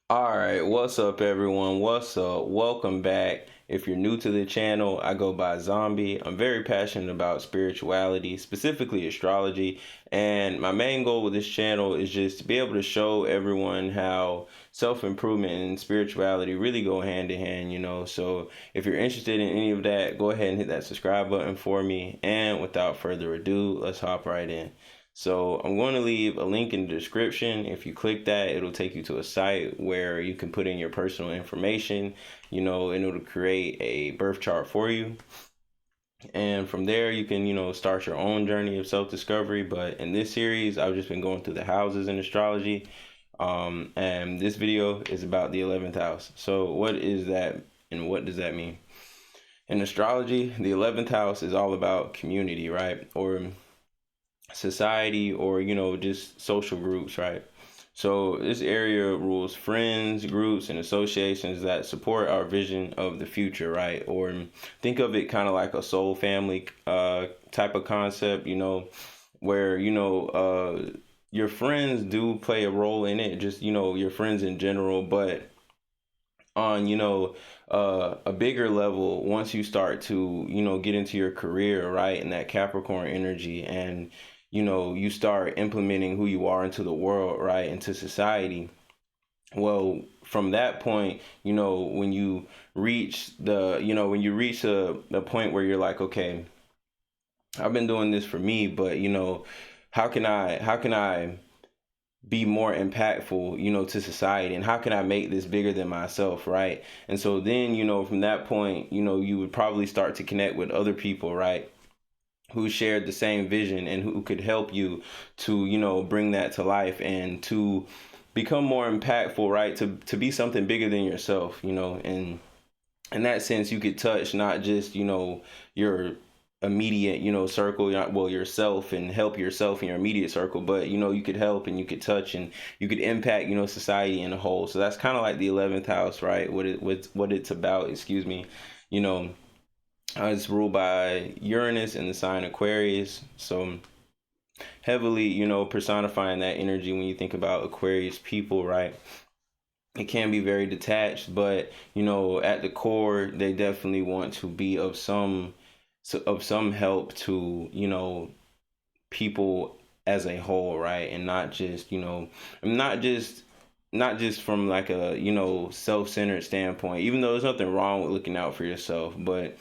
All right, what's up, everyone? What's up? Welcome back. If you're new to the channel, I go by Zombie. I'm very passionate about spirituality, specifically astrology, and my main goal with this channel is just to be able to show everyone how self-improvement and spirituality really go hand in hand. So if you're interested in any of that, go ahead and hit that subscribe button for me. And without further ado, let's hop right in. So I'm going to leave a link in the description. If you click that, it'll take you to a site where you can put in your personal information, and it'll create a birth chart for you. And from there, you can, start your own journey of self-discovery. But in this series, I've just been going through the houses in astrology. And this video is about the 11th house. So what is that and what does that mean? In astrology, the 11th house is all about community, right? Or society, or just social groups, right? So this area rules friends, groups, and associations that support our vision of the future, right? Or think of it kind of like a soul family type of concept, where your friends do play a role in it, just your friends in general. But on a bigger level, once you start to get into your career, right, and that Capricorn energy, and you start implementing who you are into the world, right, into society. Well, from that point, when you reach the point where you're like, okay, I've been doing this for me, but how can I be more impactful, to society, and how can I make this bigger than myself, right? And so then, from that point, you would probably start to connect with other people, right, who shared the same vision and who could help you to, bring that to life and to become more impactful, right? To be something bigger than yourself. And in that sense, you could touch not just, your immediate, circle, well, yourself, and help yourself in your immediate circle, but, you could help and you could touch and you could impact, society in a whole. So that's kind of like the 11th house, right? What it's about, excuse me. You know, it's ruled by Uranus in the sign Aquarius. So heavily, personifying that energy when you think about Aquarius people, right? It can be very detached, but at the core, they definitely want to be of some help to people as a whole, right? And not just from like a self-centered standpoint, even though there's nothing wrong with looking out for yourself, but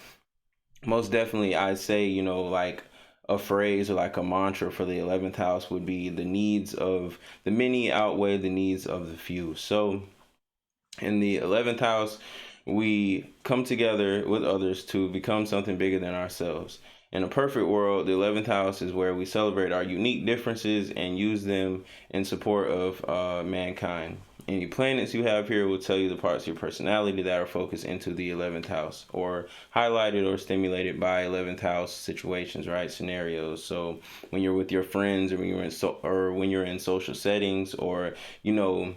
most definitely I'd say like a phrase or like a mantra for the 11th house would be: the needs of the many outweigh the needs of the few. So in the 11th house, we come together with others to become something bigger than ourselves. In a perfect world, the 11th house is where we celebrate our unique differences and use them in support of mankind. Any planets you have here will tell you the parts of your personality that are focused into the 11th house, or highlighted or stimulated by 11th house situations, right? Scenarios. So when you're with your friends, or when you're in social settings, or you know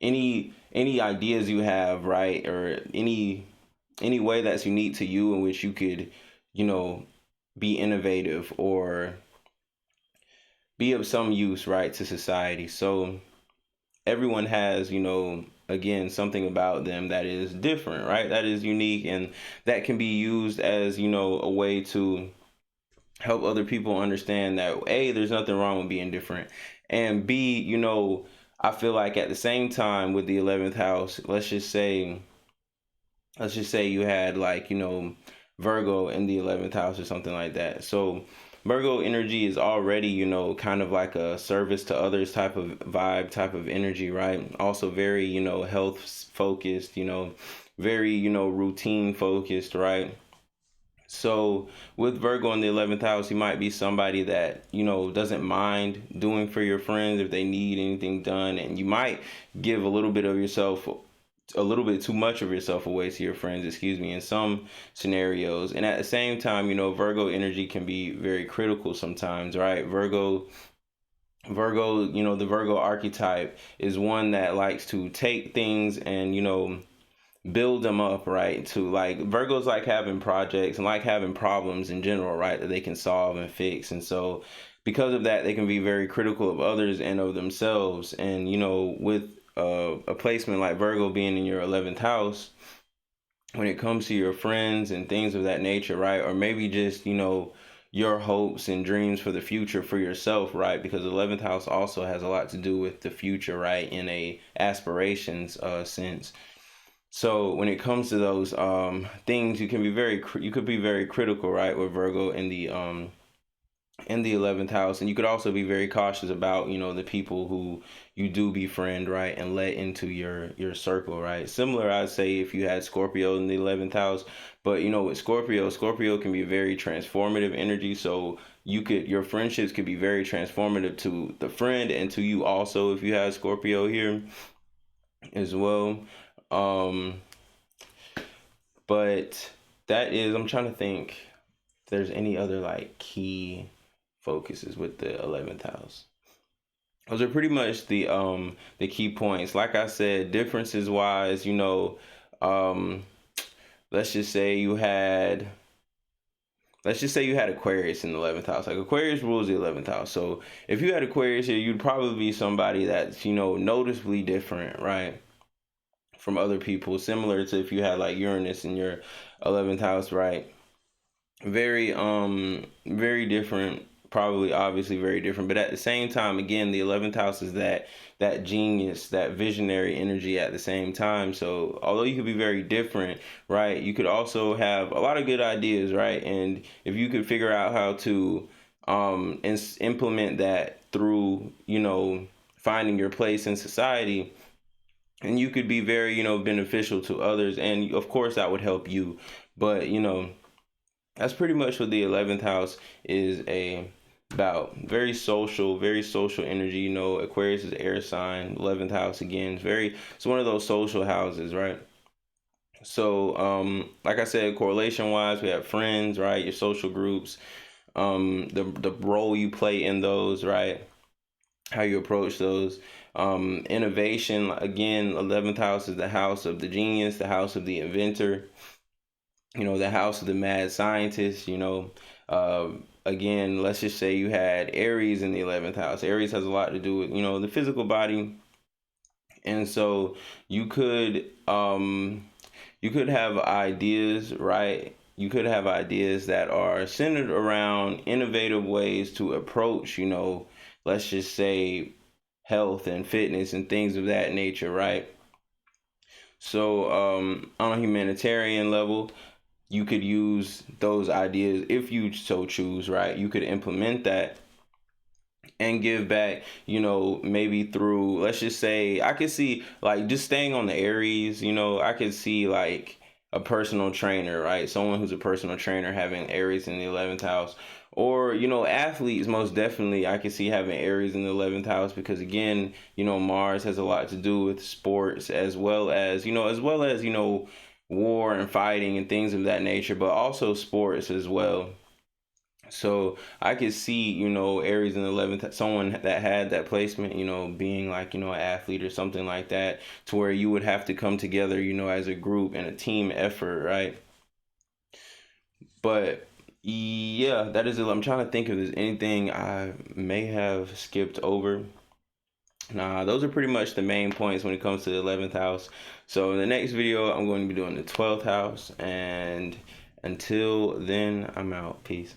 any ideas you have, right, or any way that's unique to you in which you could you know be innovative or be of some use, right, to society. So everyone has, again, something about them that is different, right, that is unique, and that can be used as a way to help other people understand that, A, there's nothing wrong with being different, and B, I feel like at the same time with the 11th house, let's just say you had, like, Virgo in the 11th house or something like that. So Virgo energy is already, kind of like a service to others type of vibe, type of energy, right? Also very, health focused, very, routine focused, right? So with Virgo in the 11th house, you might be somebody that, doesn't mind doing for your friends if they need anything done. And you might give a little bit too much of yourself away to your friends, excuse me, in some scenarios. And at the same time, Virgo energy can be very critical sometimes, right? Virgo, the Virgo archetype is one that likes to take things and, build them up, right? To, like, Virgos like having projects and like having problems in general, right, that they can solve and fix. And so because of that, they can be very critical of others and of themselves. And with a placement like Virgo being in your 11th house, when it comes to your friends and things of that nature, right? Or maybe just, your hopes and dreams for the future for yourself, right? Because 11th house also has a lot to do with the future, right? In a aspirations sense. So when it comes to those things, you could be very critical, right? With Virgo in the 11th house, and you could also be very cautious about the people who you do befriend, right, and let into your circle, right? Similar, I'd say, if you had Scorpio in the 11th house. But with Scorpio can be a very transformative energy, so your friendships could be very transformative to the friend and to you also, if you have Scorpio here as well. But that is, I'm trying to think if there's any other like key focuses with the 11th house. Those are pretty much the key points. Like I said, differences wise, um let's just say you had Aquarius in the 11th house. Like, Aquarius rules the 11th house. So if you had Aquarius here, you'd probably be somebody that's, noticeably different, right, from other people. Similar to if you had like Uranus in your 11th house, right? Very different, probably, obviously very different, but at the same time, again, the 11th house is that genius, that visionary energy at the same time. So although you could be very different, right, you could also have a lot of good ideas, right? And if you could figure out how to implement that through finding your place in society, and you could be very beneficial to others, and of course that would help you. But that's pretty much what the 11th house is about. Very social energy. Aquarius is air sign. 11th house, again, it's one of those social houses, right? So like I said, correlation wise, we have friends, right? Your social groups, the role you play in those, right? How you approach those. Innovation, again, 11th house is the house of the genius, the house of the inventor, the house of the mad scientist. Again, let's just say you had Aries in the 11th house. Aries has a lot to do with the physical body, and so you could have ideas, right? You could have ideas that are centered around innovative ways to approach, let's just say, health and fitness and things of that nature, right? So on a humanitarian level, you could use those ideas if you so choose, right? You could implement that and give back, maybe through, let's just say, I could see, like, just staying on the Aries, I could see like a personal trainer, right? Someone who's a personal trainer having Aries in the 11th house. Or, athletes, most definitely, I could see having Aries in the 11th house, because again, Mars has a lot to do with sports, as well as war and fighting and things of that nature, but also sports as well. So I could see, Aries in the 11th, someone that had that placement, being like, an athlete or something like that, to where you would have to come together, as a group and a team effort, right? But yeah, that is it. I'm trying to think if there's anything I may have skipped over. Nah, those are pretty much the main points when it comes to the 11th house. So in the next video, I'm going to be doing the 12th house. And until then, I'm out. Peace.